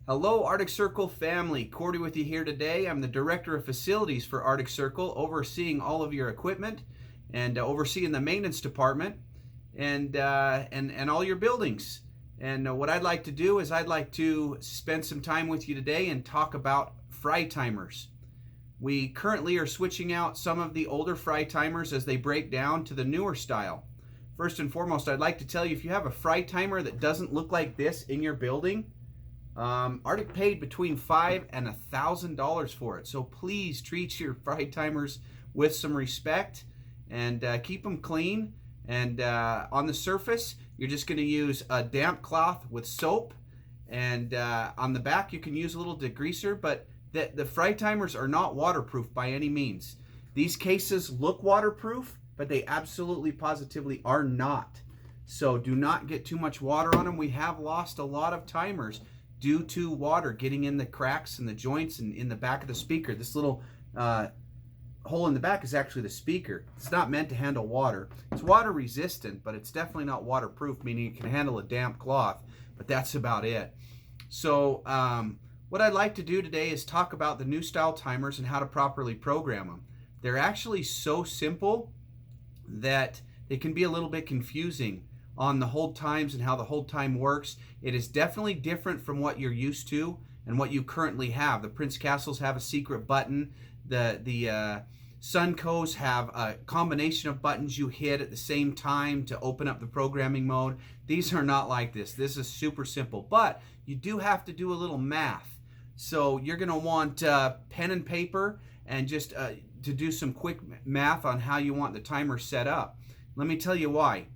Hello, Arctic Circle family. Cordy with you here today. I'm the Director of Facilities for Arctic Circle, overseeing all of your equipment and overseeing the maintenance department and all your buildings. And what I'd like to do is I'd like to spend some time with you today and talk about fry timers. We currently are switching out some of the older fry timers as they break down to the newer style. First and foremost, I'd like to tell you, if you have a fry timer that doesn't look like this in your building, Arctic paid between $500 and $1,000 for it. So please treat your fry timers with some respect and keep them clean. And on the surface, you're just going to use a damp cloth with soap. And on the back, you can use a little degreaser, but the fry timers are not waterproof by any means. These cases look waterproof, but they absolutely positively are not. So do not get too much water on them. We have lost a lot of timers due to water getting in the cracks and the joints and in the back of the speaker. This little hole in the back is actually the speaker. It's not meant to handle water. It's water resistant, but it's definitely not waterproof, meaning it can handle a damp cloth, but that's about it. So what I'd like to do today is talk about the new style timers and how to properly program them. They're actually so simple that they can be a little bit confusing on the hold times and how the hold time works. It is definitely different from what you're used to and what you currently have. The Prince Castles have a secret button. The Suncos have a combination of buttons you hit at the same time to open up the programming mode. These are not like this. This is super simple, but you do have to do a little math. So you're going to want pen and paper and just to do some quick math on how you want the timer set up. Let me tell you why.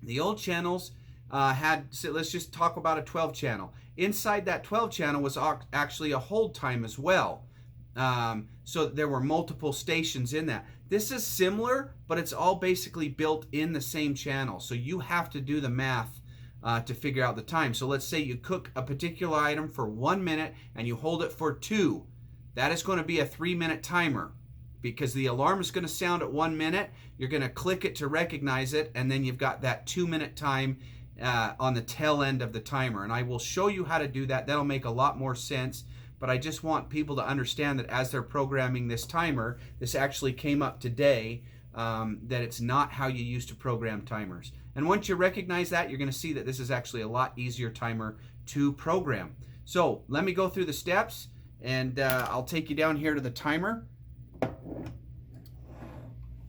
The old channels so let's just talk about a 12 channel. Inside that 12 channel was actually a hold time as well. So there were multiple stations in that. This is similar, but it's all basically built in the same channel. So you have to do the math to figure out the time. So let's say you cook a particular item for 1 minute and you hold it for 2. That is going to be a 3-minute timer, because the alarm is going to sound at 1 minute. You're going to click it to recognize it, and then you've got that 2-minute time on the tail end of the timer. And I will show you how to do that. That'll make a lot more sense. But I just want people to understand that as they're programming this timer, this actually came up today, that it's not how you used to program timers. And once you recognize that, you're going to see that this is actually a lot easier timer to program. So let me go through the steps, and I'll take you down here to the timer.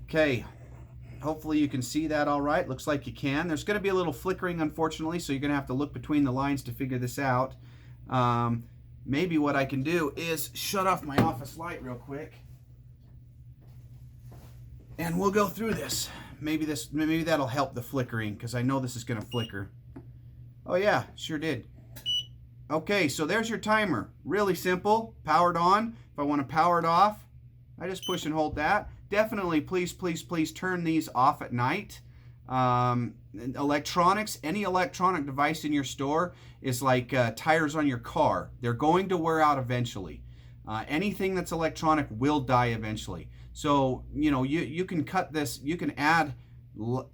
Okay, hopefully you can see that all right. Looks like you can. There's going to be a little flickering, unfortunately, so you're going to have to look between the lines to figure this out. Maybe what I can do is shut off my office light real quick, and we'll go through this. Maybe that'll help the flickering, because I know this is going to flicker. Oh yeah, sure did. Okay, so there's your timer. Really simple. Powered on. If I want to power it off, I just push and hold that. Definitely, please turn these off at night. Electronics, any electronic device in your store is like tires on your car. They're going to wear out eventually. Anything that's electronic will die eventually. So, you can cut this, you can add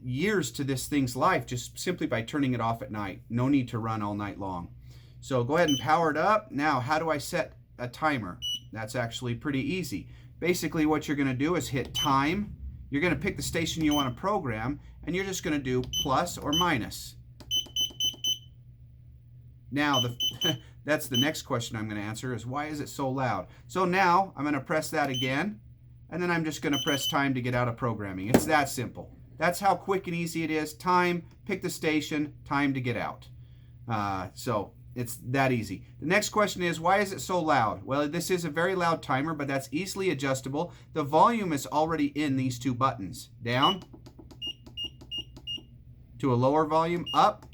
years to this thing's life just simply by turning it off at night. No need to run all night long. So go ahead and power it up. Now, how do I set a timer? That's actually pretty easy. Basically, what you're going to do is hit time. You're going to pick the station you want to program, and you're just going to do plus or minus. Now, that's the next question I'm going to answer, is why is it so loud? So now I'm going to press that again, and then I'm just going to press time to get out of programming. It's that simple. That's how quick and easy it is. Time, pick the station, time to get out. So it's that easy. The next question is, why is it so loud? Well, this is a very loud timer, but that's easily adjustable. The volume is already in these two buttons. Down to a lower volume, up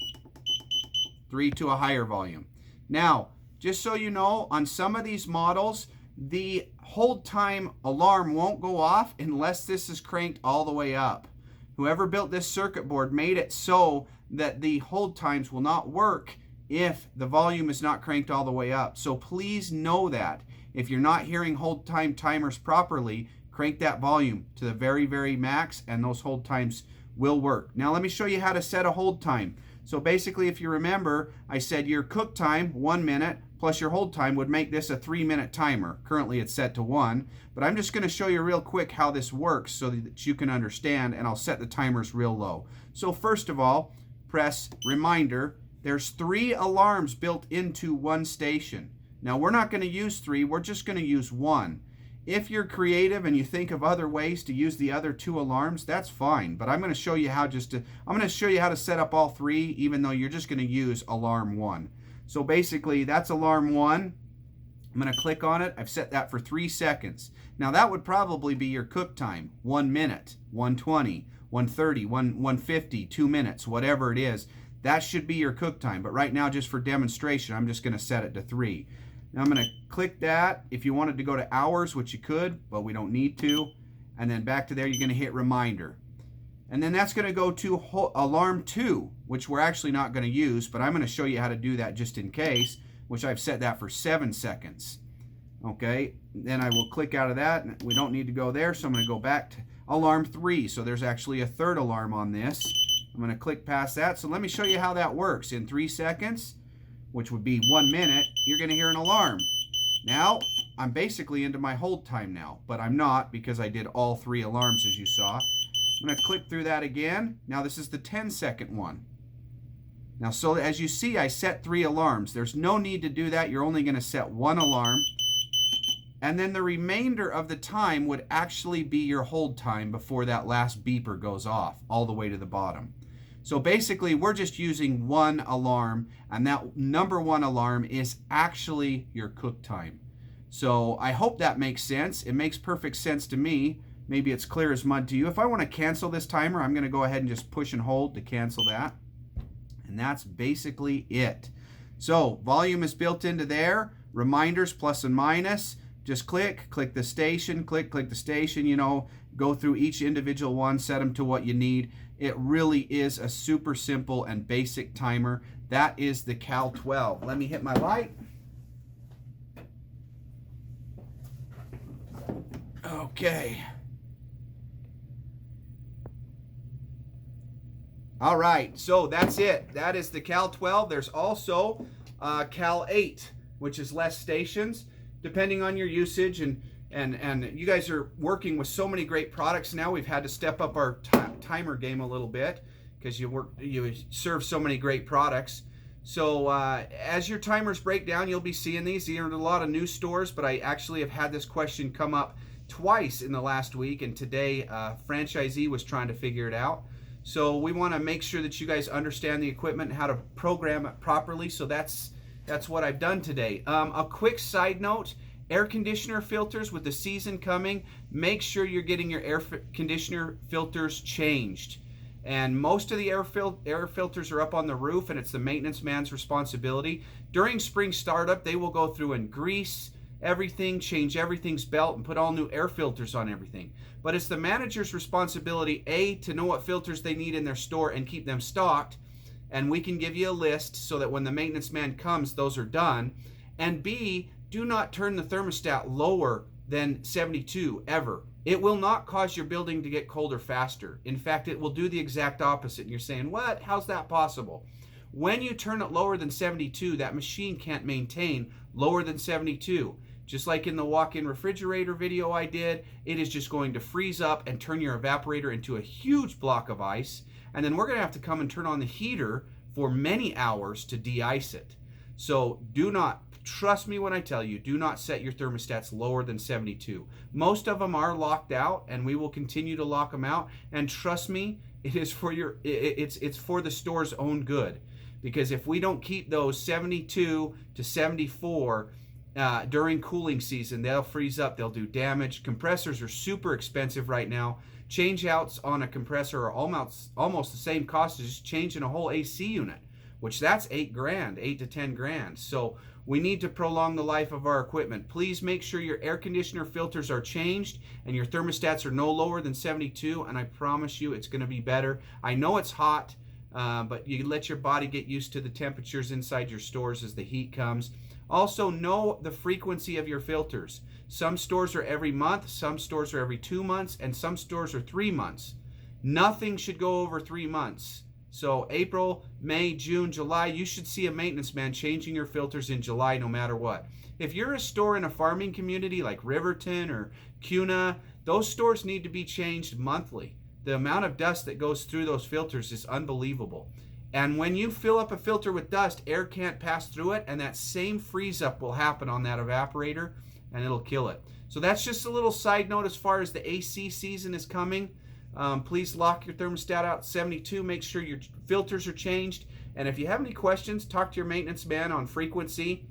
3 to a higher volume. Now, just so you know, on some of these models, the hold time alarm won't go off unless this is cranked all the way up. Whoever built this circuit board made it so that the hold times will not work if the volume is not cranked all the way up. So please know that. If you're not hearing hold time timers properly, crank that volume to the very, very max, and those hold times will work. Now let me show you how to set a hold time. So basically, if you remember, I said your cook time, 1 minute, plus your hold time would make this a 3-minute timer. Currently it's set to 1, but I'm just going to show you real quick how this works so that you can understand, and I'll set the timers real low. So first of all, press reminder. There's 3 alarms built into one station. Now we're not going to use 3, we're just going to use 1. If you're creative and you think of other ways to use the other 2 alarms, that's fine. But I'm going to show you how to set up all 3, even though you're just going to use alarm 1. So basically, that's alarm 1. I'm going to click on it. I've set that for 3 seconds. Now that would probably be your cook time. 1 minute, 120, 130, 150, 2 minutes, whatever it is. That should be your cook time. But right now, just for demonstration, I'm just going to set it to 3. Now I'm going to click that. If you wanted to go to hours, which you could, but we don't need to. And then back to there, you're going to hit reminder. And then that's going to go to alarm 2, which we're actually not going to use, but I'm going to show you how to do that just in case, which I've set that for 7 seconds. Okay, then I will click out of that. We don't need to go there, so I'm going to go back to alarm 3. So there's actually a 3rd alarm on this. I'm going to click past that. So let me show you how that works. In 3 seconds, which would be 1 minute, you're going to hear an alarm. Now, I'm basically into my hold time now, but I'm not because I did all 3 alarms as you saw. I'm going to click through that again. Now this is the 10-second one. Now, so as you see, I set 3 alarms. There's no need to do that. You're only going to set 1 alarm. And then the remainder of the time would actually be your hold time before that last beeper goes off, all the way to the bottom. So basically, we're just using 1 alarm, and that number 1 alarm is actually your cook time. So I hope that makes sense. It makes perfect sense to me. Maybe it's clear as mud to you. If I want to cancel this timer, I'm going to go ahead and just push and hold to cancel that. And that's basically it. So volume is built into there. Reminders, plus and minus. Just click the station, click the station, you know, go through each individual one, set them to what you need. It really is a super simple and basic timer. That is the Cal-12. Let me hit my light. Okay. All right, so that's it. That is the Cal-12. There's also Cal-8, which is less stations, depending on your usage. And you guys are working with so many great products now. We've had to step up our timer game a little bit because you serve so many great products. So as your timers break down, you'll be seeing these. These are in a lot of new stores, but I actually have had this question come up twice in the last week, and today a franchisee was trying to figure it out. So we want to make sure that you guys understand the equipment and how to program it properly. So that's what I've done today. A quick side note, air conditioner filters with the season coming, make sure you're getting your air conditioner filters changed. And most of the air filters are up on the roof, and it's the maintenance man's responsibility. During spring startup, they will go through and grease everything, change everything's belt, and put all new air filters on everything. But it's the manager's responsibility, A, to know what filters they need in their store and keep them stocked, and we can give you a list so that when the maintenance man comes, those are done. And B, do not turn the thermostat lower than 72 ever. It will not cause your building to get colder faster. In fact, it will do the exact opposite. And you're saying, what? How's that possible? When you turn it lower than 72, that machine can't maintain lower than 72. Just like in the walk-in refrigerator video I did, it is just going to freeze up and turn your evaporator into a huge block of ice. And then we're going to have to come and turn on the heater for many hours to de-ice it. So do not, trust me when I tell you, do not set your thermostats lower than 72. Most of them are locked out, and we will continue to lock them out. And trust me, it is for it's for the store's own good. Because if we don't keep those 72 to 74 during cooling season, they'll freeze up, they'll do damage. Compressors are super expensive right now. Change outs on a compressor are almost the same cost as just changing a whole AC unit, which that's $8 grand, 8 to 10 grand. So we need to prolong the life of our equipment. Please make sure your air conditioner filters are changed and your thermostats are no lower than 72, and I promise you it's going to be better. I know it's hot, but you let your body get used to the temperatures inside your stores as the heat comes. Also, know the frequency of your filters. Some stores are every month, some stores are every 2 months, and some stores are 3 months. Nothing should go over 3 months. So April, May, June, July, you should see a maintenance man changing your filters in July no matter what. If you're a store in a farming community like Riverton or Cuna, those stores need to be changed monthly. The amount of dust that goes through those filters is unbelievable. And when you fill up a filter with dust, air can't pass through it, and that same freeze up will happen on that evaporator, and it'll kill it. So that's just a little side note as far as the AC season is coming. Please lock your thermostat out 72. Make sure your filters are changed. And if you have any questions, talk to your maintenance man on frequency,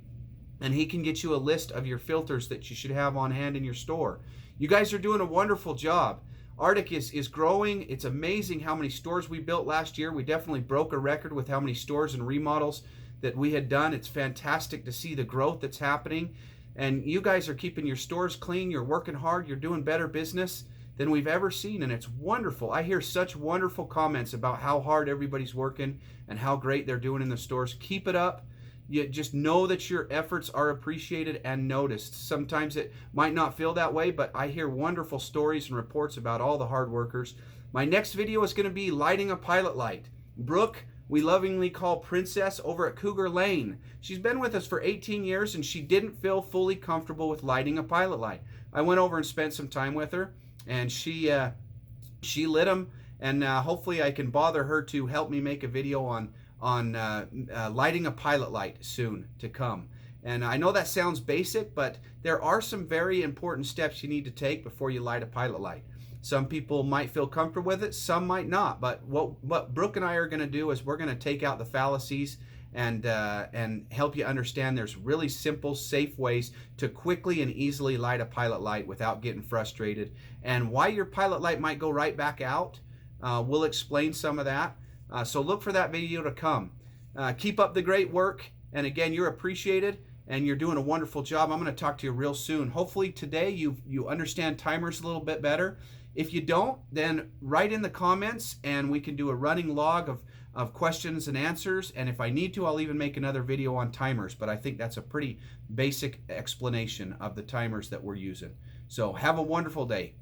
and he can get you a list of your filters that you should have on hand in your store. You guys are doing a wonderful job. Arctic is growing. It's amazing how many stores we built last year. We definitely broke a record with how many stores and remodels that we had done. It's fantastic to see the growth that's happening. And you guys are keeping your stores clean. You're working hard. You're doing better business than we've ever seen, and it's wonderful. I hear such wonderful comments about how hard everybody's working and how great they're doing in the stores. Keep it up. You just know that your efforts are appreciated and noticed. Sometimes it might not feel that way, but I hear wonderful stories and reports about all the hard workers. My next video is going to be lighting a pilot light. Brooke, we lovingly call Princess, over at Cougar Lane. She's been with us for 18 years, and she didn't feel fully comfortable with lighting a pilot light. I went over and spent some time with her, and she lit them, and hopefully I can bother her to help me make a video on lighting a pilot light soon to come. And I know that sounds basic, but there are some very important steps you need to take before you light a pilot light. Some people might feel comfortable with it, some might not. But what Brooke and I are going to do is we're going to take out the fallacies and help you understand there's really simple, safe ways to quickly and easily light a pilot light without getting frustrated. And why your pilot light might go right back out, we'll explain some of that. So look for that video to come. Keep up the great work. And again, you're appreciated and you're doing a wonderful job. I'm going to talk to you real soon. Hopefully today you understand timers a little bit better. If you don't, then write in the comments and we can do a running log of questions and answers. And if I need to, I'll even make another video on timers. But I think that's a pretty basic explanation of the timers that we're using. So have a wonderful day.